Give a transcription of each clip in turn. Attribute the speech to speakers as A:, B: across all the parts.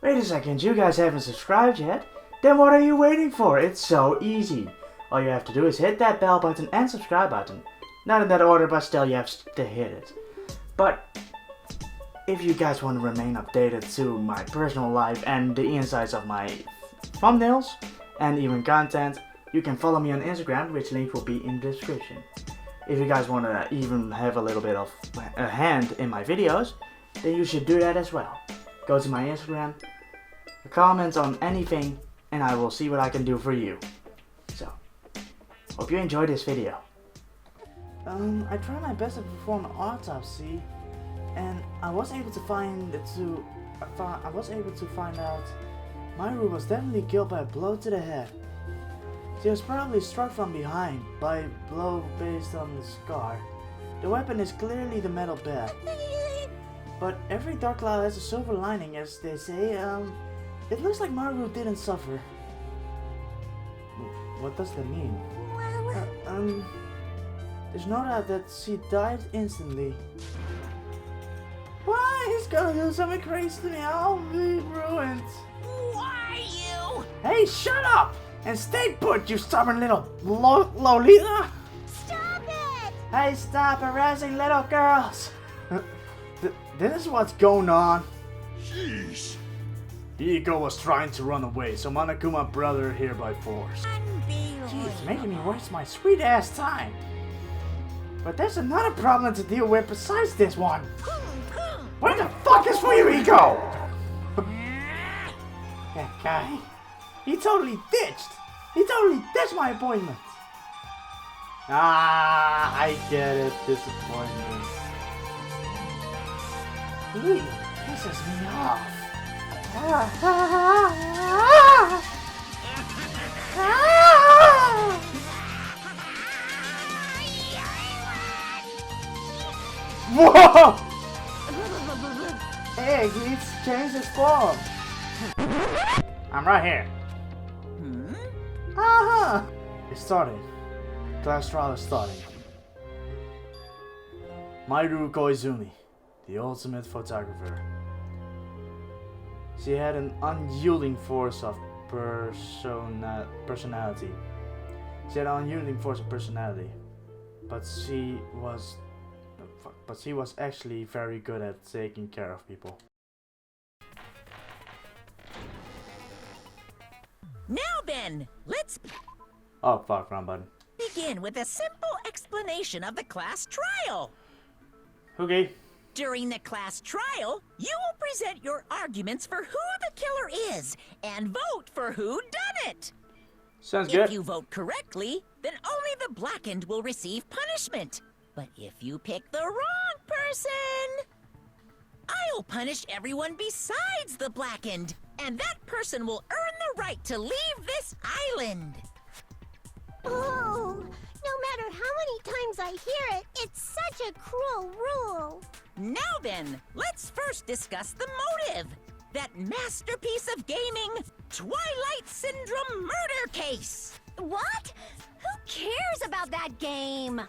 A: Wait a second, you guys haven't subscribed yet? Then what are you waiting for? It's so easy. All you have to do is hit that bell button and subscribe button. Not in that order, but still you have to hit it. But if you guys want to remain updated to my personal life and the insides of my thumbnails and even content, you can follow me on Instagram, which link will be in the description. If you guys want to even have a little bit of a hand in my videos, then you should do that as well. Go to my Instagram, comment on anything, and I will see what I can do for you. So, hope you enjoyed this video. I tried my best to perform an autopsy, and I was able to find out Mahiru was definitely killed by a blow to the head. She was probably struck from behind by a blow based on the scar. The weapon is clearly the metal bat. But every dark cloud has a silver lining, as they say. It looks like Mahiru didn't suffer. What does that mean? There's no doubt that she died instantly. Why? He's gonna do something crazy to me. I'll be ruined.
B: Why you?
A: Hey, shut up! And stay put, you stubborn little Lolita!
B: Stop it!
A: Hey, stop harassing little girls! This is what's going on.
C: Jeez.
A: Hiyoko was trying to run away, so Monokuma brought her here by force.
B: Unbelievable.
A: Jeez, making me waste my sweet ass time. But there's another problem to deal with besides this one. Where the fuck is Hiyoko? That guy, he totally ditched my appointment. Ah, I get it, disappointment. He pisses me off. Whoa! Hey, he's changed his form. I'm right here. Aha! It's starting. Class trial is starting. Mahiru Koizumi, the ultimate photographer. She had an unyielding force of personality. But she was actually very good at taking care of people.
B: Now then, let's
A: Oh fuck, wrong button.
B: begin with a simple explanation of the class trial.
A: Okay.
B: During the class trial, you will present your arguments for who the killer is and vote for who done it.
A: Sounds good.
B: If you vote correctly, then only the blackened will receive punishment. But if you pick the wrong person, I'll punish everyone besides the blackened, and that person will earn the right to leave this island.
D: Oh, no matter how many times I hear it, it's such a cruel rule.
B: Now then, let's first discuss the motive. That masterpiece of gaming, Twilight Syndrome murder case.
D: What? Who cares about that game?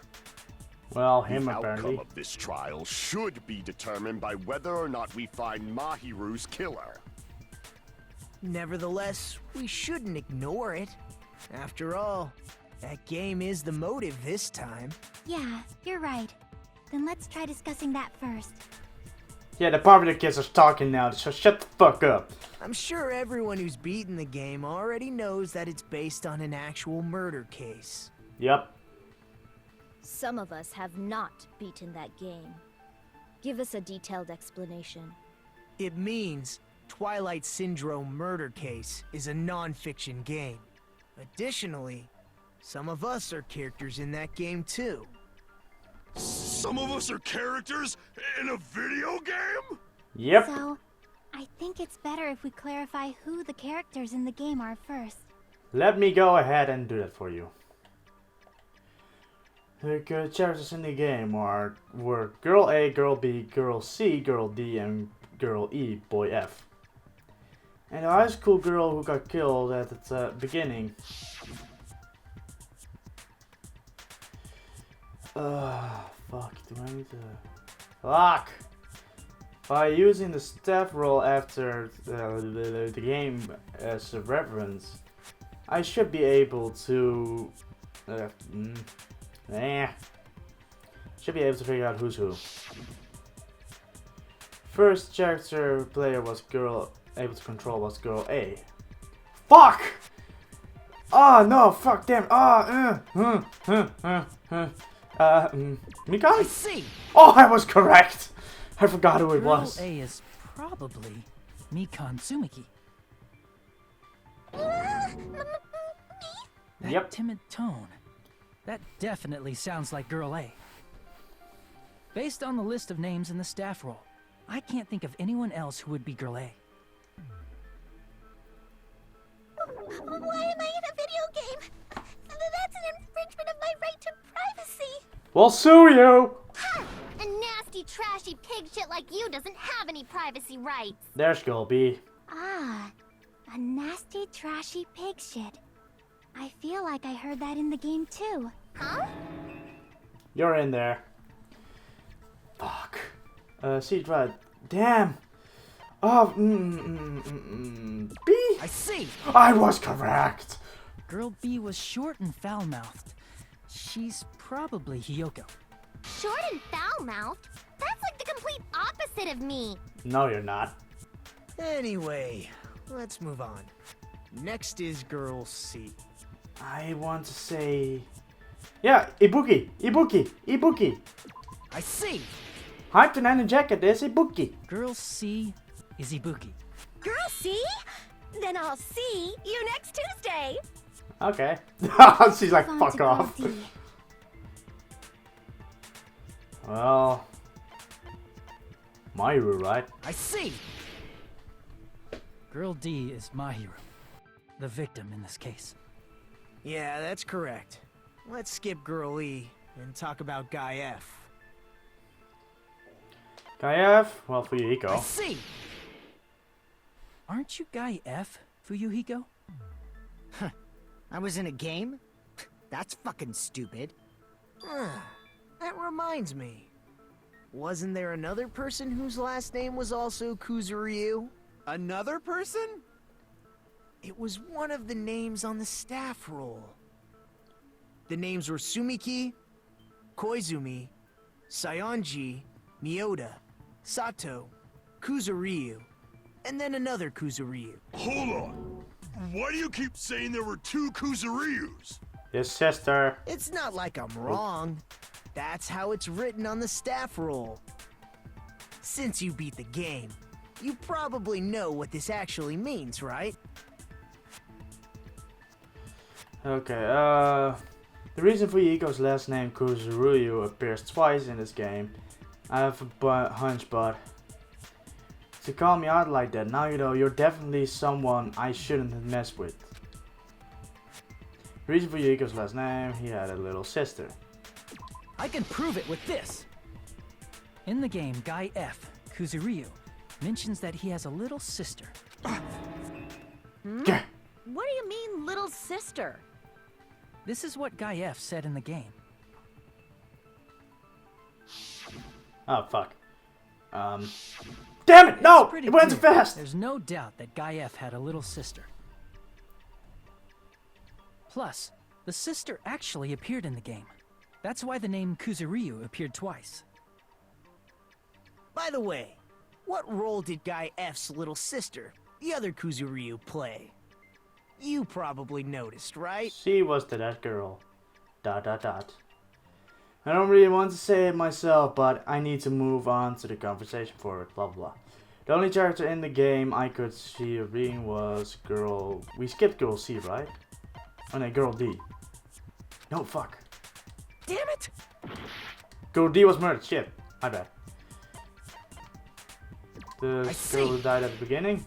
A: Well, him
C: The
A: apparently.
C: outcome of this trial should be determined by whether or not we find Mahiru's killer.
E: Nevertheless, we shouldn't ignore it. After all, that game is the motive this time.
D: Yeah, you're right. Then let's try discussing that first.
A: Yeah, the popular kids are talking now, so shut the fuck up.
E: I'm sure everyone who's beaten the game already knows that it's based on an actual murder case.
A: Yep.
F: Some of us have not beaten that game. Give us a detailed explanation.
E: It means Twilight Syndrome Murder Case is a non-fiction game. Additionally, some of us are characters in that game too.
C: Some of us are characters in a video game?
A: Yep.
D: So, I think it's better if we clarify who the characters in the game are first.
A: Let me go ahead and do that for you. The characters in the game were Girl A, Girl B, Girl C, Girl D, and Girl E, Boy F. And the high school girl who got killed at the beginning. Fuck, do I need to... Fuck! By using the staff roll after the game as a reference, I should be able to should be able to figure out who's who. First chapter player was girl able to control was girl A. Fuck! Oh no, fuck them. Mikan?
G: I see.
A: Oh, I was correct. I forgot who it was.
G: Girl A is probably Mikan Tsumiki. That
A: Yep.
G: timid tone. That definitely sounds like Girl A. Based on the list of names in the staff roll, I can't think of anyone else who would be Girl A.
D: Why am I in a video game? That's an infringement of my right to privacy.
A: We'll sue you.
D: Ha! A nasty, trashy pig shit like you doesn't have any privacy rights.
A: There's girl B.
D: Ah, a nasty, trashy pig shit. I feel like I heard that in the game too. Huh?
A: You're in there. Fuck. See, right. Damn. Oh, B?
G: I see!
A: I was correct.
G: Girl B was short and foul-mouthed. She's probably Hiyoko.
D: Short and foul-mouthed? That's like the complete opposite of me.
A: No, you're not.
E: Anyway, let's move on. Next is Girl C.
A: I want to say... Yeah, Ibuki. Ibuki.
G: I see!
A: Hyped and energetic is Ibuki.
G: Girl C is Ibuki.
D: Girl C? Then I'll see you next Tuesday.
A: Okay. She's like,
D: On
A: fuck
D: to Girl
A: off.
D: D.
A: Well... Mahiru, right?
G: I see! Girl D is Mahiru, the victim in this case.
E: Yeah, that's correct. Let's skip Girl E and talk about Guy F.
A: Guy F? Well, for
G: I
A: Hiyoko.
G: see! Aren't you Guy F, Fuyuhiko?
E: I was in a game? That's fucking stupid. That reminds me. Wasn't there another person whose last name was also Kuzuryu?
H: Another person?
E: It was one of the names on the staff roll. The names were Sumiki, Koizumi, Sayonji, Miyoda, Sato, Kuzuryu, and then another Kuzuryu.
C: Hold on. Why do you keep saying there were two Kuzuryus?
A: His sister.
E: It's not like I'm wrong. That's how it's written on the staff roll. Since you beat the game, you probably know what this actually means, right?
A: Okay, the reason for Yuko's last name Kuzuryu appears twice in this game. I have a hunch, but to call me out like that, now you know you're definitely someone I shouldn't have messed with. The reason for Yuko's last name, he had a little sister.
G: I can prove it with this! In the game, Guy F, Kuzuryu, mentions that he has a little sister.
A: Gah!
B: What do you mean, little sister?
G: This is what Guy F said in the game.
A: Oh, fuck. Damn it! No!
G: Pretty
A: It went too
G: clear.
A: fast!
G: There's no doubt that Guy F had a little sister. Plus, the sister actually appeared in the game. That's why the name Kuzuryu appeared twice.
E: By the way, what role did Guy F's little sister, the other Kuzuryu, play? You probably noticed, right?
A: She was that girl. ... I don't really want to say it myself, but I need to move on to the conversation forward, blah blah. The only character in the game I could see reading was girl... We skipped girl C, right? Oh no, girl D. No, fuck.
G: Damn it!
A: Girl D was murdered, shit. My bad. The
G: I
A: girl who
G: see.
A: died at the beginning?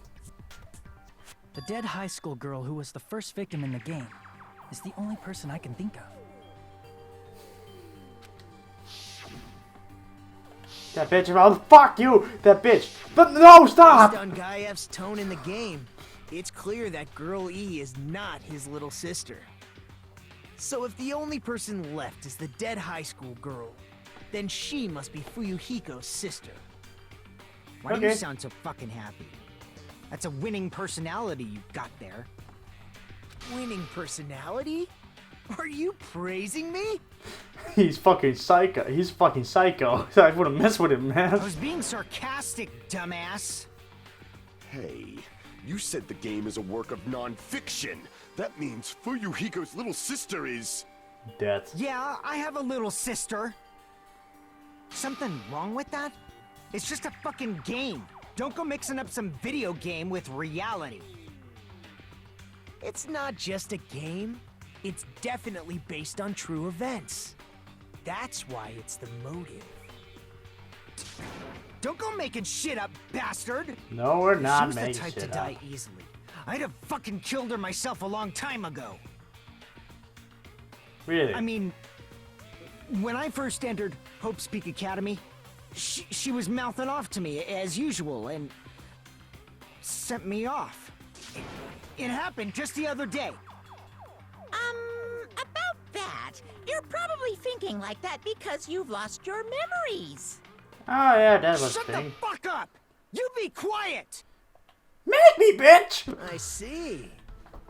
G: The dead high school girl who was the first victim in the game is the only person I can think of.
A: That bitch, oh fuck you! That bitch! But no, stop!
E: Based on Guy F's tone in the game, it's clear that Girl E is not his little sister. So if the only person left is the dead high school girl, then she must be Fuyuhiko's sister. Why do you
A: Okay.
E: sound so fucking happy? That's a winning personality you've got there. Winning personality? Are you praising me?
A: He's fucking psycho. He's fucking psycho. I wouldn't mess with him, man.
E: I was being sarcastic, dumbass.
C: Hey, you said the game is a work of non-fiction. That means Fuyuhiko's little sister is...
A: Dead.
E: Yeah, I have a little sister. Something wrong with that? It's just a fucking game. Don't go mixing up some video game with reality. It's not just a game. It's definitely based on true events. That's why it's the motive. Don't go making shit up, bastard!
A: No, we're
E: She
A: not
E: was the
A: making
E: type to
A: shit
E: die
A: up.
E: easily. I'd have fucking killed her myself a long time ago.
A: Really?
E: I mean, when I first entered Hope's Peak Academy, she was mouthing off to me as usual and sent me off. It happened just the other day.
B: About that, you're probably thinking like that because you've lost your memories.
A: Oh yeah, that was
E: Shut
A: a
E: the
A: thing.
E: fuck up! You be quiet!
A: Make me, bitch!
E: I see.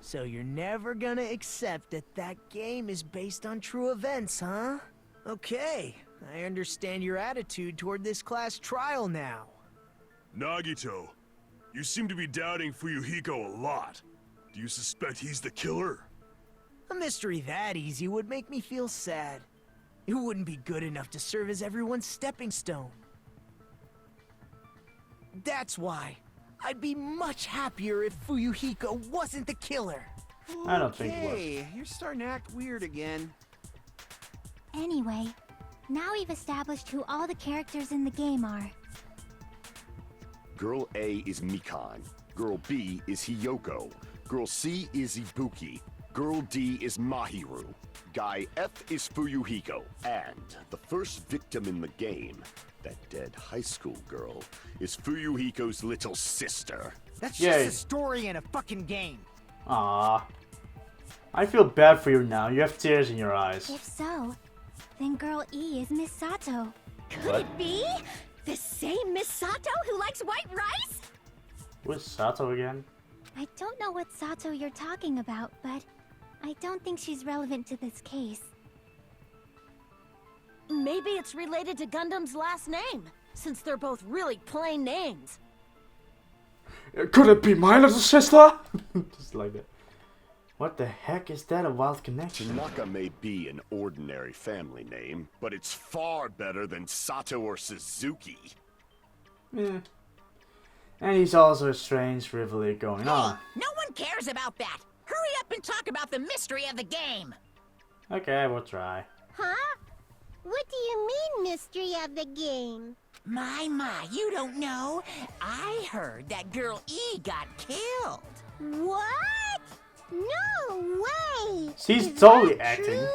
E: So you're never gonna accept that that game is based on true events, huh? Okay, I understand your attitude toward this class trial now.
H: Nagito, you seem to be doubting Fuyuhiko a lot. Do you suspect he's the killer?
E: A mystery that easy would make me feel sad. It wouldn't be good enough to serve as everyone's stepping stone. That's why I'd be much happier if Fuyuhiko wasn't the killer.
A: I don't think it was.
I: Hey, you're starting to act weird again.
D: Anyway, now we've established who all the characters in the game are.
C: Girl A is Mikan. Girl B is Hiyoko. Girl C is Ibuki. Girl D is Mahiru. Guy F is Fuyuhiko. And the first victim in the game, that dead high school girl, is Fuyuhiko's little sister.
E: That's
A: Yay.
E: just a story in a fucking game.
A: Aww. I feel bad for you now. You have tears in your eyes.
D: If so, then Girl E is Miss Sato.
F: Could
A: What?
F: it be? The same Miss Sato who likes white rice?
A: Who's Sato again?
D: I don't know what Sato you're talking about, but I don't think she's relevant to this case.
F: Maybe it's related to Gundam's last name, since they're both really plain names.
A: Could it be my little sister? Just like that. What the heck is that? A wild connection?
C: Tanaka may be an ordinary family name, but it's far better than Sato or Suzuki.
A: Yeah. And he's also a strange rivalry going on.
B: No one cares about that. Hurry up and talk about the mystery of the game.
A: Okay, we'll try.
D: Huh? What do you mean, mystery of the game?
B: My, you don't know. I heard that girl E got killed.
D: What? No way!
A: She's
D: Is
A: totally
D: that
A: acting.
D: true?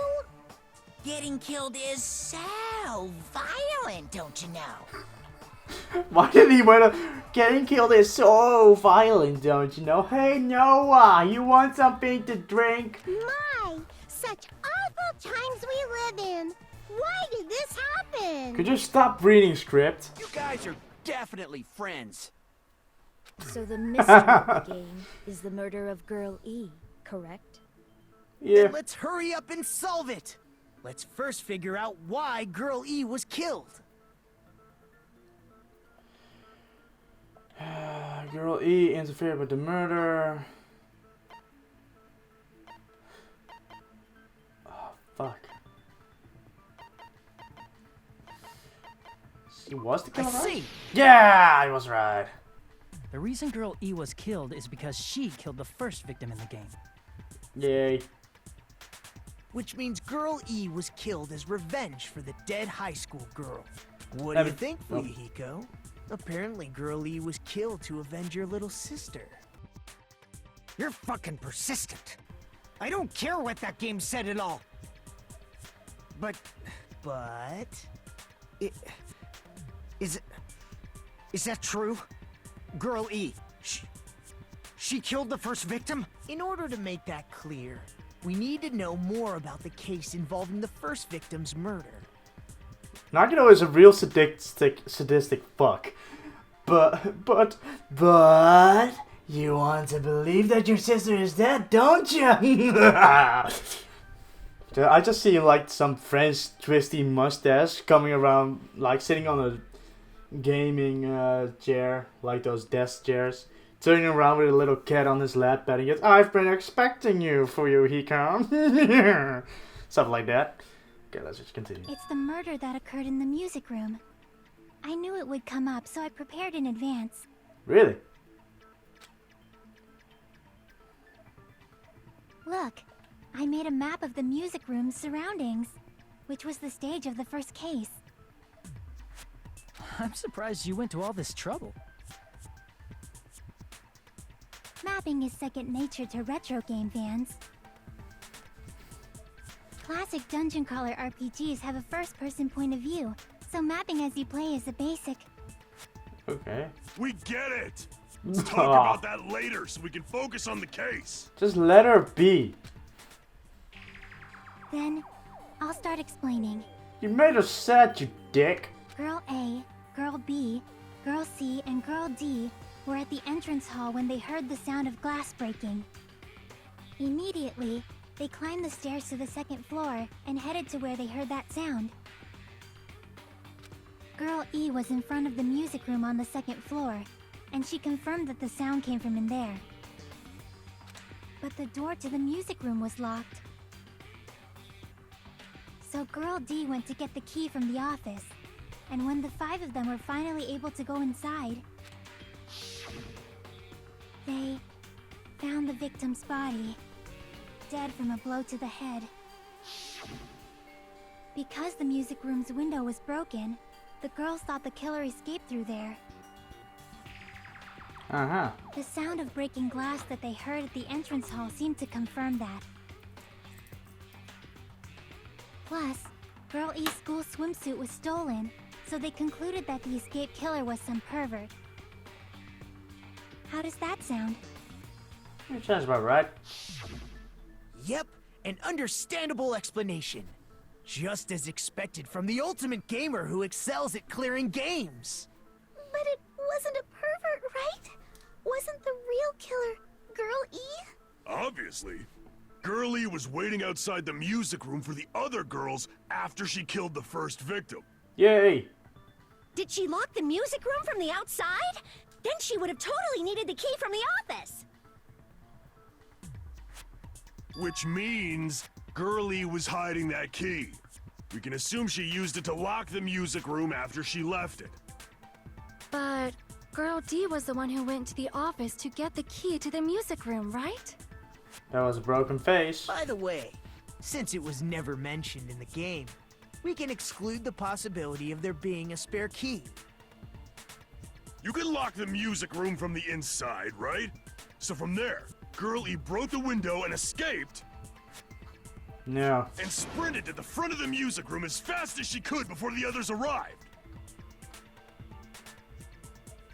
B: Getting killed is so violent, don't you know?
A: Why did he want to... Getting killed is so violent, don't you know? Hey, Noah, you want something to drink?
D: My, such awful times we live in. Why did this happen?
A: Could you stop reading script?
I: You guys are definitely friends.
F: So the mystery of the game is the murder of Girl E, correct?
A: Yeah.
E: Then let's hurry up and solve it. Let's first figure out why Girl E was killed.
A: Girl E interfered with the murder. Oh, fuck. She was the
E: I
A: killer, right?
E: see.
A: Yeah, I was right.
G: The reason Girl E was killed is because she killed the first victim in the game.
A: Yay.
E: Which means Girl E was killed as revenge for the dead high school girl. What do you think,
A: Nope.
E: Fuyuhiko? Apparently Girl E was killed to avenge your little sister. You're fucking persistent. I don't care what that game said at all. But... Is that true? Girl E, she killed the first victim? In order to make that clear, we need to know more about the case involving the first victim's murder.
A: Nagito is a real sadistic fuck. But, you want to believe that your sister is dead, don't you? I just see like some French twisty mustache coming around, like sitting on a gaming chair, like those desk chairs, turning around with a little cat on his lap, petting it. I've been expecting you, Hiko. Stuff like that. Okay, let's just continue.
D: It's the murder that occurred in the music room. I knew it would come up, so I prepared in advance.
A: Really?
D: Look, I made a map of the music room's surroundings, which was the stage of the first case.
G: I'm surprised you went to all this trouble.
D: Mapping is second nature to retro game fans. Classic dungeon crawler RPGs have a first-person point of view, so mapping as you play is a basic.
A: Okay.
H: We get it! Let's talk about that later so we can focus on the case.
A: Just let her be.
D: Then, I'll start explaining.
A: You made her sad, you dick.
D: Girl A, Girl B, Girl C, and Girl D were at the entrance hall when they heard the sound of glass breaking. Immediately, they climbed the stairs to the second floor and headed to where they heard that sound. Girl E was in front of the music room on the second floor, and she confirmed that the sound came from in there. But the door to the music room was locked. So Girl D went to get the key from the office, and when the 5 of them were finally able to go inside, they found the victim's body, dead from a blow to the head. Because the music room's window was broken, the girls thought the killer escaped through there.
A: Uh-huh.
D: The sound of breaking glass that they heard at the entrance hall seemed to confirm that. Plus, Girl E's school swimsuit was stolen, so they concluded that the escaped killer was some pervert. How does that sound?
A: That sounds about right.
E: Yep, an understandable explanation. Just as expected from the ultimate gamer who excels at clearing games.
D: But it wasn't a pervert, right? Wasn't the real killer Girl E?
H: Obviously. Girlie was waiting outside the music room for the other girls after she killed the first victim.
A: Yay!
B: Did she lock the music room from the outside? Then she would have totally needed the key from the office.
H: Which means Girlie was hiding that key. We can assume she used it to lock the music room after she left it.
J: But Girl D was the one who went to the office to get the key to the music room, right?
A: That was a broken face.
E: By the way, since it was never mentioned in the game, we can exclude the possibility of there being a spare key.
H: You can lock the music room from the inside, right? So from there, Girl E broke the window and escaped,
A: No.
H: and sprinted to the front of the music room as fast as she could before the others arrived.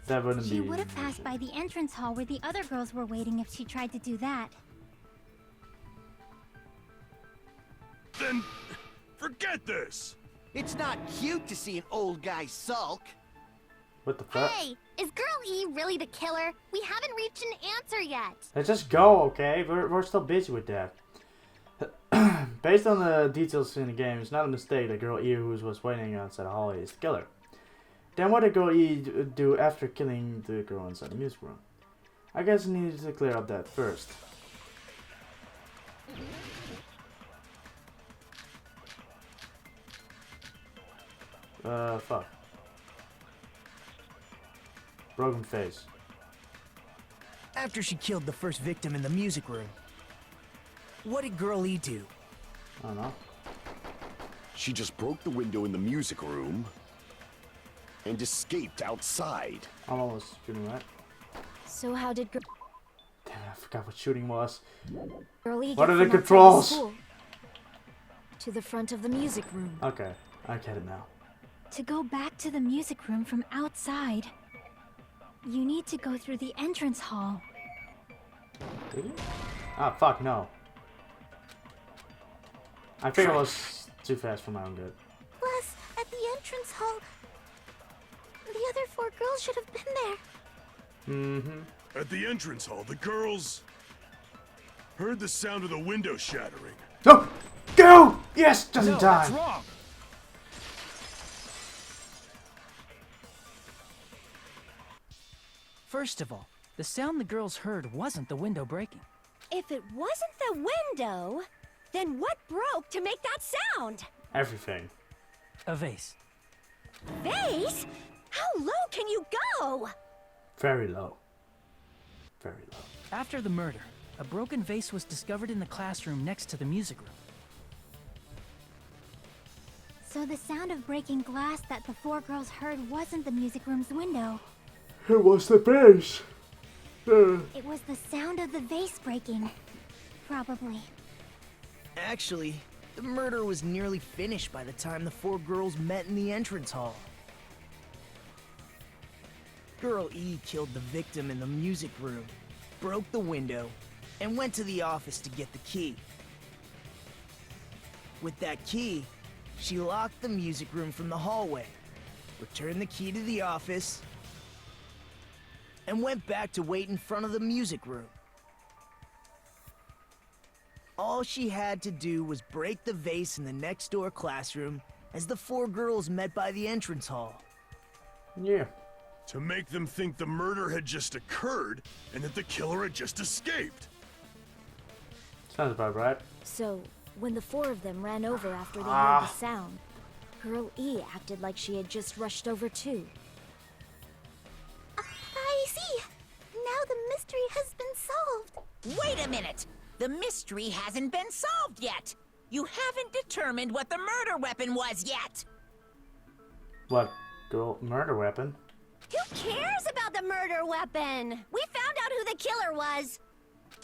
A: That wouldn't be.
D: She would have passed by the entrance hall where the other girls were waiting if she tried to do that.
H: Then, forget this!
I: It's not cute to see an old guy sulk.
A: What the fuck?
D: Hey, is Girl E really the killer? We haven't reached an answer yet.
A: Let's just go, okay? We're still busy with that. Based on the details in the game, it's not a mistake that Girl E who was waiting outside the hallway is the killer. Then what did Girl E do after killing the girl inside the music room? I guess I needed to clear up that first. Fuck. Broken face.
E: After she killed the first victim in the music room, what did Girl E do?
A: I don't know.
C: She just broke the window in the music room and escaped outside.
A: I'm almost shooting right.
J: So how did
A: Damn it, I forgot what shooting was.
J: Girl E
A: What
J: get
A: are the
J: from outside
A: controls?
J: school to the front of the music room?
A: Okay, I get it now.
D: To go back to the music room from outside, you need to go through the entrance hall.
A: Did you? Ah, fuck, no. I think it was too fast for my own good.
D: Plus, at the entrance hall, the
J: other 4 girls should have been there.
A: Mm-hmm.
H: At the entrance hall, the girls heard the sound of the window shattering.
A: Oh! Go! Yes, just in
G: No,
A: time.
G: that's wrong. First of all, the sound the girls heard wasn't the window breaking.
F: If it wasn't the window, then what broke to make that sound?
A: Everything.
G: A vase.
F: Vase? How low can you go?
A: Very low. Very low.
G: After the murder, a broken vase was discovered in the classroom next to the music room.
D: So the sound of breaking glass that the 4 girls heard wasn't the music room's window.
A: It was the base.
D: It was the sound of the vase breaking. Probably.
E: Actually, the murder was nearly finished by the time the 4 girls met in the entrance hall. Girl E killed the victim in the music room, broke the window, and went to the office to get the key. With that key, she locked the music room from the hallway, returned the key to the office, and went back to wait in front of the music room. All she had to do was break the vase in the next door classroom as the 4 girls met by the entrance hall.
A: Yeah.
H: To make them think the murder had just occurred and that the killer had just escaped.
A: Sounds about right.
F: So, when the 4 of them ran over after they heard the sound, Girl E acted like she had just rushed over too.
D: I see. Now the mystery has been solved.
B: Wait a minute! The mystery hasn't been solved yet! You haven't determined what the murder weapon was yet!
A: What? Girl, murder weapon?
F: Who cares about the murder weapon? We found out who the killer was.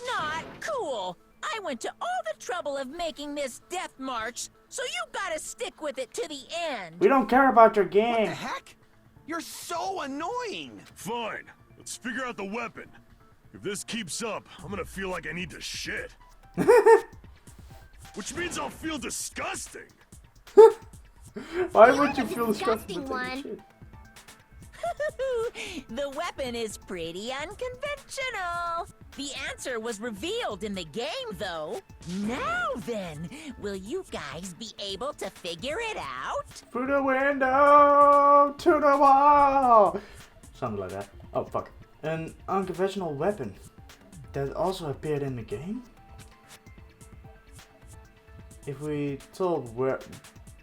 B: Not cool! I went to all the trouble of making this death march, so you gotta stick with it to the end!
A: We don't care about your
I: What
A: game.
I: the heck? You're so annoying!
H: Fine, let's figure out the weapon. If this keeps up, I'm gonna feel like I need to shit. Which means I'll feel disgusting.
A: Why
D: You're
A: would you
D: the
A: feel
D: disgusting
A: disgusted?
D: one.
B: The weapon is pretty unconventional. The answer was revealed in the game, though. Now then, will you guys be able to figure it out?
A: Through the window to the wall. Something like that. Oh fuck. An unconventional weapon that also appeared in the game. If we told where,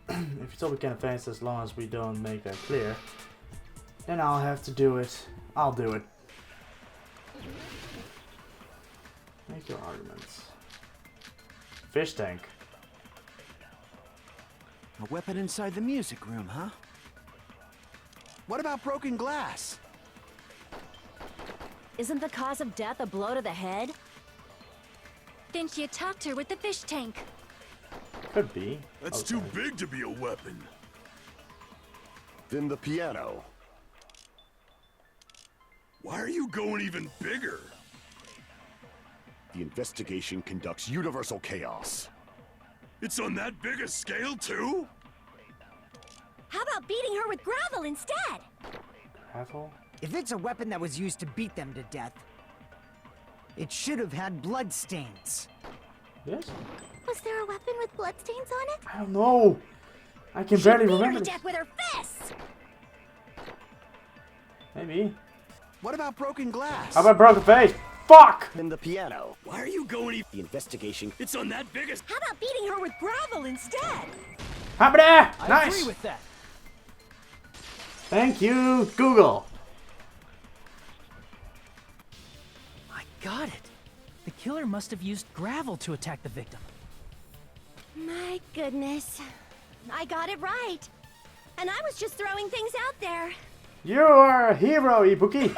A: if you told we can advance as long as we don't make that clear, then I'll have to do it. I'll do it. Make your arguments. Fish tank.
I: A weapon inside the music room, huh? What about broken glass?
F: Isn't the cause of death a blow to the head?
J: Then she attacked her with the fish tank.
A: Could be.
H: That's too big to be a weapon.
C: Then the piano.
H: Why are you going even bigger?
C: The investigation conducts universal chaos.
H: It's on that big a scale, too?
F: How about beating her with gravel instead?
A: Gravel?
E: If it's a weapon that was used to beat them to death, it should have had blood stains.
A: Yes?
D: Was there a weapon with bloodstains on it?
A: I don't know. I can barely
F: Beat her
A: remember
F: to
A: this.
F: death with her fists!
A: Maybe.
I: What about broken glass?
A: How about broken face? Fuck!
C: Then the piano.
H: Why are you going even?
C: The investigation.
H: It's on that big a...
F: How about beating her with gravel instead?
A: How about that?
G: I
A: Nice!
G: agree with that.
A: Thank you, Google.
G: I got it. The killer must have used gravel to attack the victim.
F: My goodness. I got it right. And I was just throwing things out there.
A: You're a hero, Ibuki.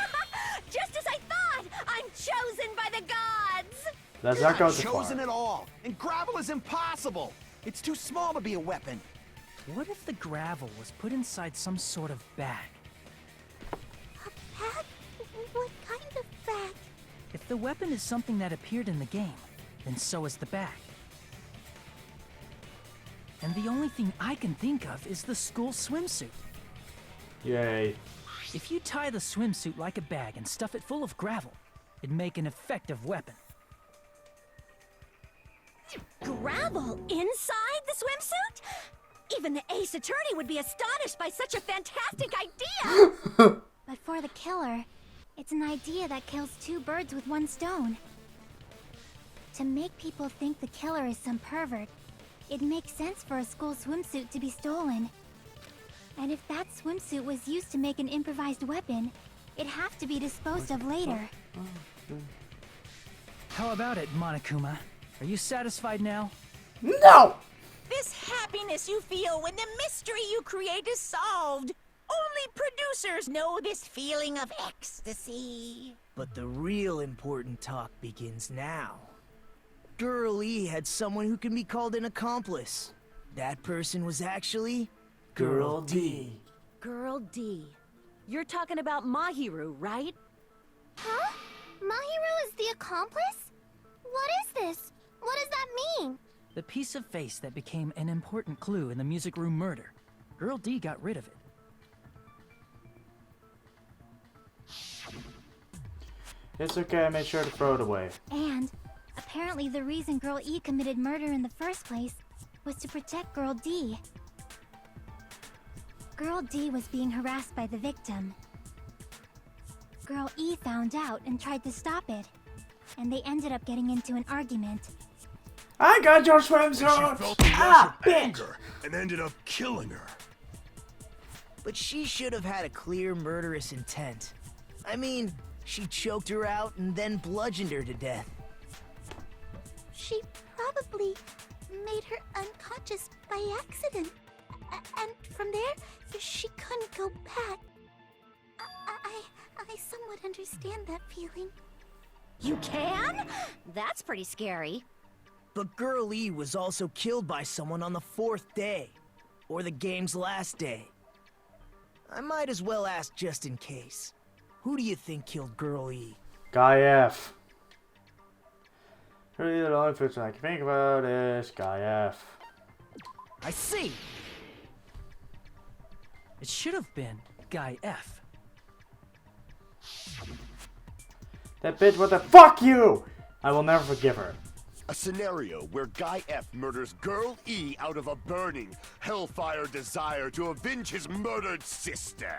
F: Just as I thought! I'm chosen by the gods!
A: Let's
I: You're
A: not go
I: not
A: too
I: chosen
A: far.
I: at all. And gravel is impossible. It's too small to be a weapon.
G: What if the gravel was put inside some sort of bag?
D: Bag? What kind of bag?
G: If the weapon is something that appeared in the game, then so is the bag. And the only thing I can think of is the school swimsuit.
A: Yay.
G: If you tie the swimsuit like a bag and stuff it full of gravel, it'd make an effective weapon.
F: Gravel inside the swimsuit? Even the Ace Attorney would be astonished by such a fantastic idea!
D: But for the killer, it's an idea that kills two birds with one stone. To make people think the killer is some pervert, it makes sense for a school swimsuit to be stolen. And if that swimsuit was used to make an improvised weapon, it'd have to be disposed of later.
G: How about it, Monokuma? Are you satisfied now?
A: No!
B: This happiness you feel when the mystery you create is solved. Only producers know this feeling of ecstasy.
E: But the real important talk begins now. Girl E had someone who can be called an accomplice. That person was actually Girl D.
F: Girl D. You're talking about Mahiru, right?
D: Huh? Mahiru is the accomplice? What is this? What does that mean?
G: The piece of face that became an important clue in the music room murder. Girl D got rid of it.
A: It's okay, I made sure to throw it away.
D: And apparently the reason Girl E committed murder in the first place was to protect Girl D. Girl D was being harassed by the victim. Girl E found out and tried to stop it, and they ended up getting into an argument.
A: I got your
H: And she
A: swimsuit!
H: felt the rush
A: Ah,
H: of
A: bitch!
H: anger and ended up killing her.
E: But she should have had a clear murderous intent. I mean, she choked her out and then bludgeoned her to death.
D: She probably made her unconscious by accident. And from there, she couldn't go back. I somewhat understand that feeling.
F: You can? That's pretty scary.
E: But Girl E was also killed by someone on the 4th day, or the game's last day. I might as well ask just in case. Who do you think killed Girl E?
A: Guy F. Really, the only person I can think about is Guy F.
E: I see!
G: It should have been Guy F.
A: That bitch, what the fuck you! I will never forgive her.
C: A scenario where Guy F murders Girl E out of a burning, hellfire desire to avenge his murdered sister.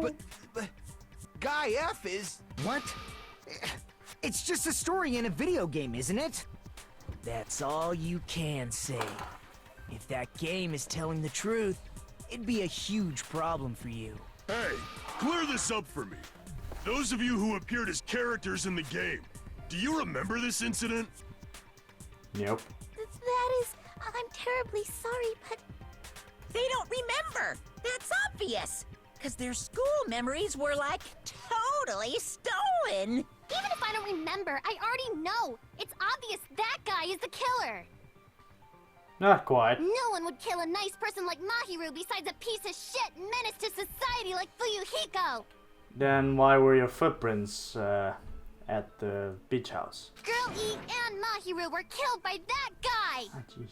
I: But Guy F is... What? It's just a story in a video game, isn't it?
E: That's all you can say. If that game is telling the truth, it'd be a huge problem for you.
H: Hey, clear this up for me. Those of you who appeared as characters in the game, do you remember this incident?
A: Nope.
D: That is... I'm terribly sorry, but...
B: They don't remember. That's obvious. Because their school memories were like totally stolen.
D: Even if I don't remember, I already know. It's obvious that guy is the killer.
A: Not quite.
D: No one would kill a nice person like Mahiru besides a piece of shit menace to society like Fuyuhiko.
A: Then why were your footprints at the beach house?
D: Girl E and Mahiru were killed by that guy.
A: Ah, jeez.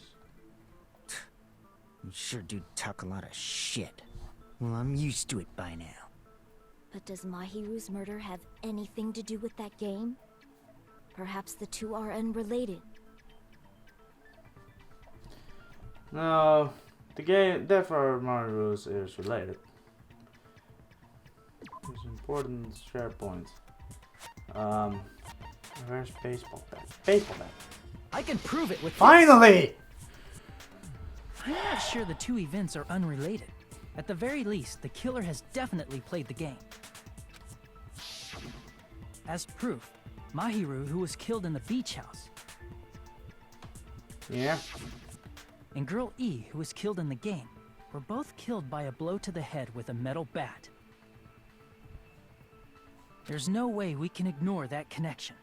I: You sure do talk a lot of shit. Well, I'm used to it by now.
F: But does Mahiru's murder have anything to do with that game? Perhaps the two are unrelated.
A: No, the game, death for Mahiru's is related. It's important share points. Where's baseball bat? Baseball bat.
G: I can prove it with this.
A: Finally!
G: I'm not sure the two events are unrelated. At the very least, the killer has definitely played the game. As proof, Mahiru, who was killed in the beach house,
A: Yeah.
G: and Girl E, who was killed in the game, were both killed by a blow to the head with a metal bat. There's no way we can ignore that connection.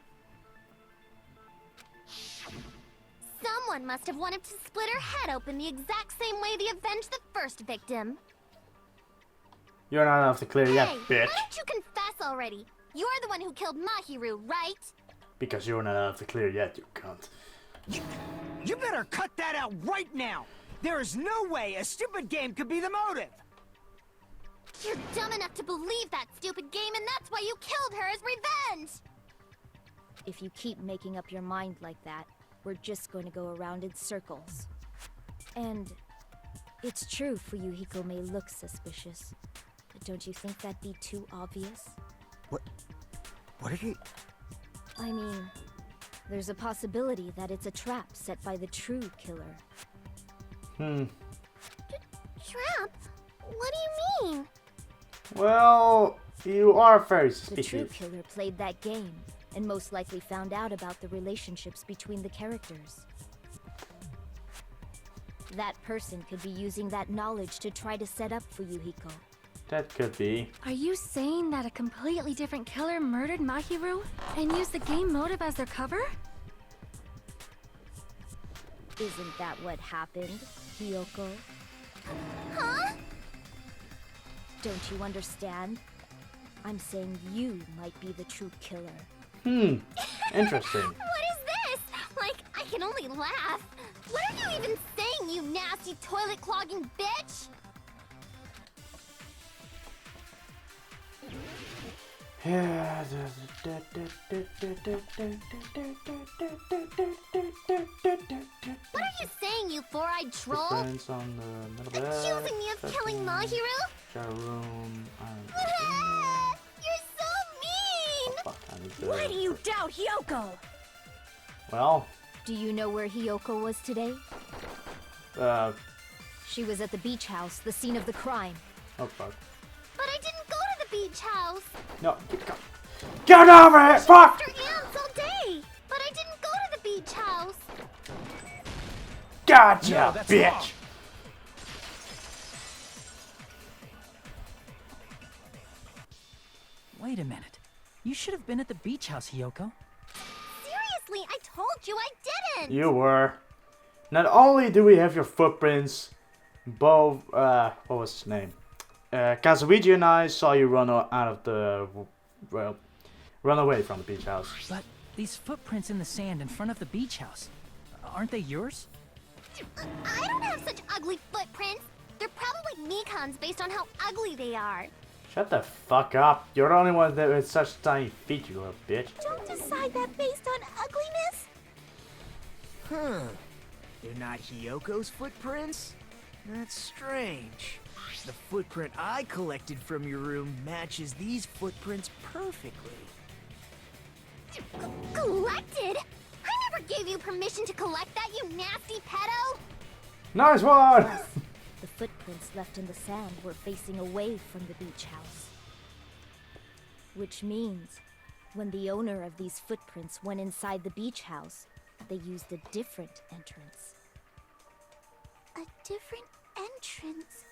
D: Someone must have wanted to split her head open the exact same way they avenged the first victim.
A: You're not off the clear yet,
D: Hey,
A: bitch.
D: why don't you confess already? You're the one who killed Mahiru, right?
A: Because you're not off the clear yet, you cunt.
I: You better cut that out right now! There is no way a stupid game could be the motive!
D: You're dumb enough to believe that stupid game, and that's why you killed her as revenge!
F: If you keep making up your mind like that, we're just going to go around in circles. And it's true Fuyuhiko may look suspicious, but don't you think that'd be too obvious?
I: What are you...
F: I mean, there's a possibility that it's a trap set by the true killer.
D: Trap? What do you mean?
A: Well, you are very
F: The true
A: suspicious.
F: killer played that game, and most likely found out about the relationships between the characters. That person could be using that knowledge to try to set up Fuyuhiko.
A: That could be.
J: Are you saying that a completely different killer murdered Mahiru and used the game motive as their cover?
F: Isn't that what happened, Hiyoko?
D: Huh?
F: Don't you understand? I'm saying you might be the true killer.
A: Interesting.
D: What is this? Like, I can only laugh. What are you even saying, you nasty toilet-clogging bitch? What are you saying, you four-eyed troll?
A: Depends on the middle
D: Accusing me of killing Mahiru?
A: Room.
D: You're so mean!
A: Fuck, I need to...
F: Why do you doubt Hiyoko?
A: Well,
F: Do you know where Hiyoko was today? She was at the beach house, the scene of the crime.
A: oh fuck.
D: But I didn't go to the beach house.
A: No, get over it! Fuck!
D: After ants all day. But I didn't go to the beach house.
A: Gotcha,
G: No, that's
A: bitch!
G: wrong. Wait a minute. You should have been at the beach house, Hiyoko.
D: Seriously, I told you I didn't.
A: You were. Not only do we have your footprints, both, what was his name? Kazuichi and I saw you run out of the, well, run away from the beach house.
G: But these footprints in the sand in front of the beach house, aren't they yours?
D: I don't have such ugly footprints. They're probably Mikan's based on how ugly they are.
A: Shut the fuck up. You're the only one that with such tiny feet, you little bitch.
D: Don't decide that based on ugliness.
E: Huh. They're not Hiyoko's footprints? That's strange. The footprint I collected from your room matches these footprints perfectly.
D: Collected? I never gave you permission to collect that, you nasty pedo!
A: Nice one!
F: The footprints left in the sand were facing away from the beach house. Which means, when the owner of these footprints went inside the beach house, they used a different entrance.
D: A different entrance?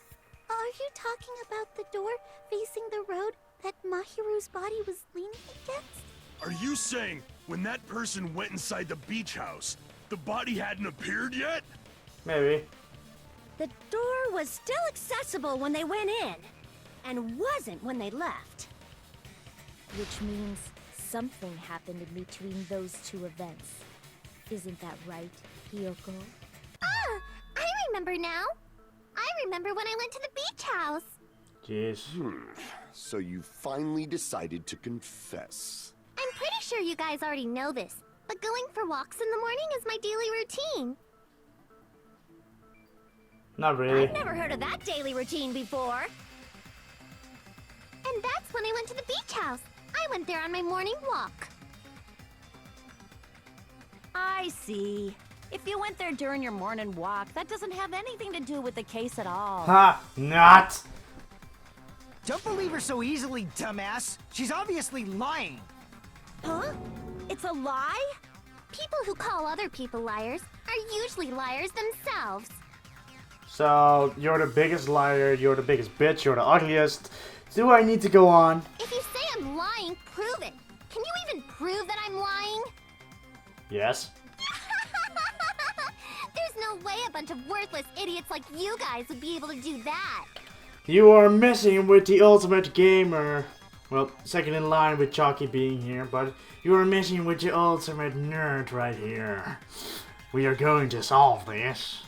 D: Are you talking about the door facing the road that Mahiru's body was leaning against?
H: Are you saying when that person went inside the beach house, the body hadn't appeared yet?
A: Maybe.
F: The door was still accessible when they went in, and wasn't when they left. Which means something happened in between those two events. Isn't that right, Hiyoko?
D: Ah! I remember now! I remember when I went to the beach house!
A: Jeez.
C: So you finally decided to confess.
D: I'm pretty sure you guys already know this, but going for walks in the morning is my daily routine.
A: Not really.
F: I've never heard of that daily routine before.
D: And that's when I went to the beach house. I went there on my morning walk.
F: I see. If you went there during your morning walk, that doesn't have anything to do with the case at all.
A: Ha! Not!
I: Don't believe her so easily, dumbass. She's obviously lying.
F: Huh? It's a lie?
D: People who call other people liars are usually liars themselves.
A: So, you're the biggest liar, you're the biggest bitch, you're the ugliest. Do I need to go on?
D: If you say I'm lying, prove it. Can you even prove that I'm lying?
A: Yes.
D: There's no way a bunch of worthless idiots like you guys would be able to do that.
A: You are messing with the ultimate gamer. Well, second in line with Chalky being here, but you are messing with the ultimate nerd right here. We are going to solve this.